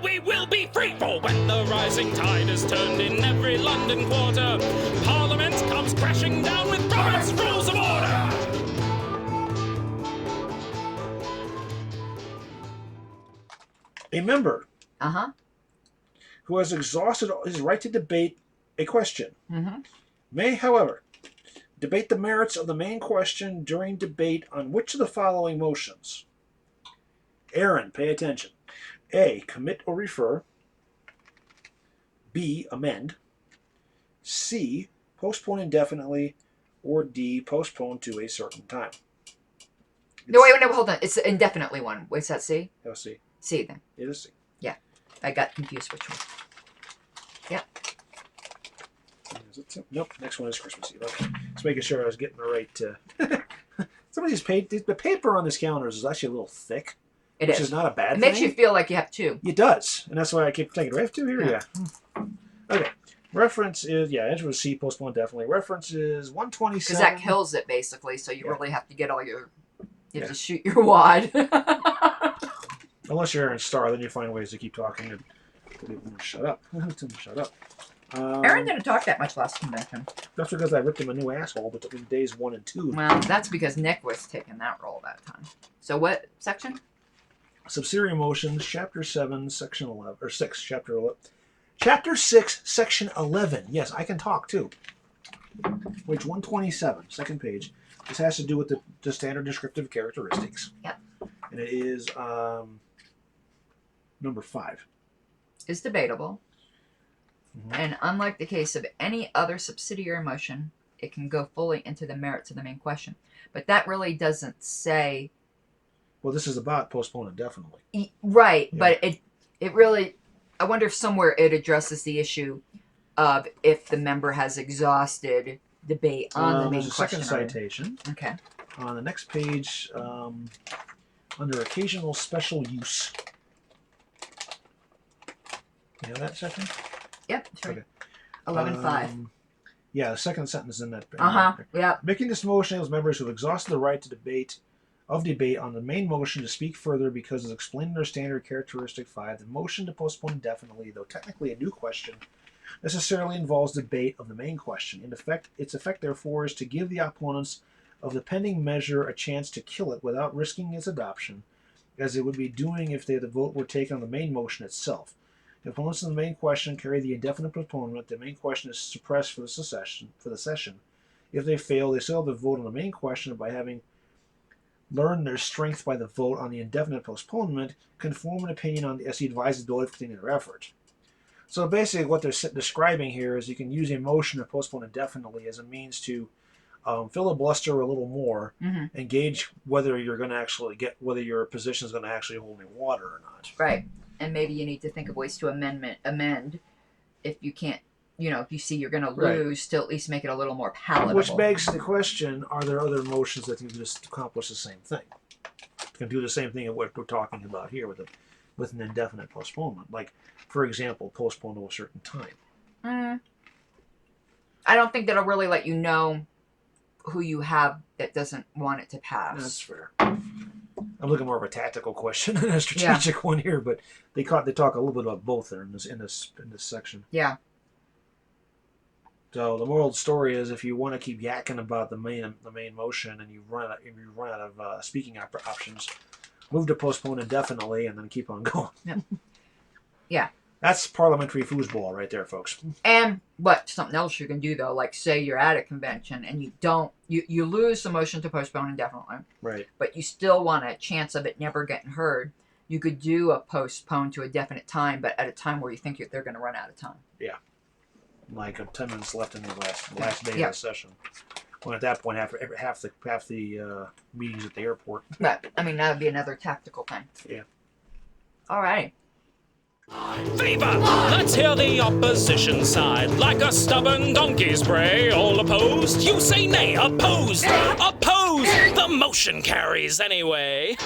we will be free. For when the rising tide is turned in every London quarter, Parliament comes crashing down with Robert's Rules of Order. A member Uh-huh. who has exhausted his right to debate a question Mm-hmm. may, however, debate the merits of the main question during debate on which of the following motions? Aaron, pay attention. A, commit or refer. B, amend. C, postpone indefinitely. Or D, postpone to a certain time. No, wait, no, hold on. It's the indefinitely one. What's that, C? Oh, C. C, then. It is C. Yeah. I got confused which one. Yep. Is it C? Nope. Next one is Christmas Eve. Okay. Just making sure I was getting the right... Some of these the paper on this calendar is actually a little thick. It which is. is not a bad It thing. makes you feel like you have two. It does. And that's why I keep thinking, do I have two here? Yeah. Yeah. Okay. Reference is, answer was C, postpone definitely. Reference is 127. Because that kills it, basically, so you Yeah. really have to get all your... You have to shoot your wad. Unless you're Aaron Starr, then you find ways to keep talking and shut up. Shut up. Aaron didn't talk that much last convention. That's because I ripped him a new asshole between days 1 and 2. Well, that's because Nick was taking that role that time. So what section? Subsidiary motions, Chapter 7, Section 11, or 6, Chapter 11. Chapter 6, Section 11. Yes, I can talk too. Page 127, second page. This has to do with the standard descriptive characteristics. Yep. And it is number 5. Is debatable. Mm-hmm. And unlike the case of any other subsidiary motion, it can go fully into the merits of the main question. But that really doesn't say... Well, this is about postpone indefinitely. Right, Yeah. but it really... I wonder if somewhere it addresses the issue of if the member has exhausted debate on the main there's a question. second citation. Okay. On the next page, under occasional special use. You have that section? Yep, that's right. Okay. 11.5. Yeah, the second sentence in that. Uh-huh, yeah. Making this motion enables members who have exhausted the right to debate on the main motion to speak further because as explained in their standard characteristic 5, the motion to postpone indefinitely, though technically a new question, necessarily involves debate of the main question. In effect, its effect, therefore, is to give the opponents of the pending measure a chance to kill it without risking its adoption, as it would be doing if the vote were taken on the main motion itself. The opponents of the main question carry the indefinite postponement. The main question is suppressed for the session. If they fail, they still have the vote on the main question by having learned their strength by the vote on the indefinite postponement, can form an opinion on as he advises those in their effort. So basically what they're describing here is you can use a motion to postpone indefinitely as a means to filibuster a little more and gauge whether you're going to actually whether your position is going to actually hold any water or not. Right. And maybe you need to think of ways to amend if you can't, if you see you're going to lose, to at least make it a little more palatable. Which begs the question, are there other motions that can just accomplish the same thing? Can do the same thing that what we're talking about here with an indefinite postponement. Like, for example, postpone to a certain time. I don't think that'll really let you know who you have that doesn't want it to pass. That's fair. I'm looking more of a tactical question than a strategic one here, but they talk a little bit about both there in this section. Yeah. So the moral of the story is, if you want to keep yakking about the main motion and you run out of speaking options, move to postpone indefinitely and then keep on going. Yeah. Yeah. That's parliamentary foosball right there, folks. And something else you can do though, like say you're at a convention and you lose the motion to postpone indefinitely. Right. But you still want a chance of it never getting heard. You could do a postpone to a definite time, but at a time where you think they're going to run out of time. Yeah. Like 10 minutes left in the last day of the session. When at that point, half the meetings at the airport. Right. I mean, that would be another tactical thing. Yeah. All right. Favor! Let's hear the opposition side. Like a stubborn donkey's bray. All opposed? You say nay. Opposed! Opposed! The motion carries anyway.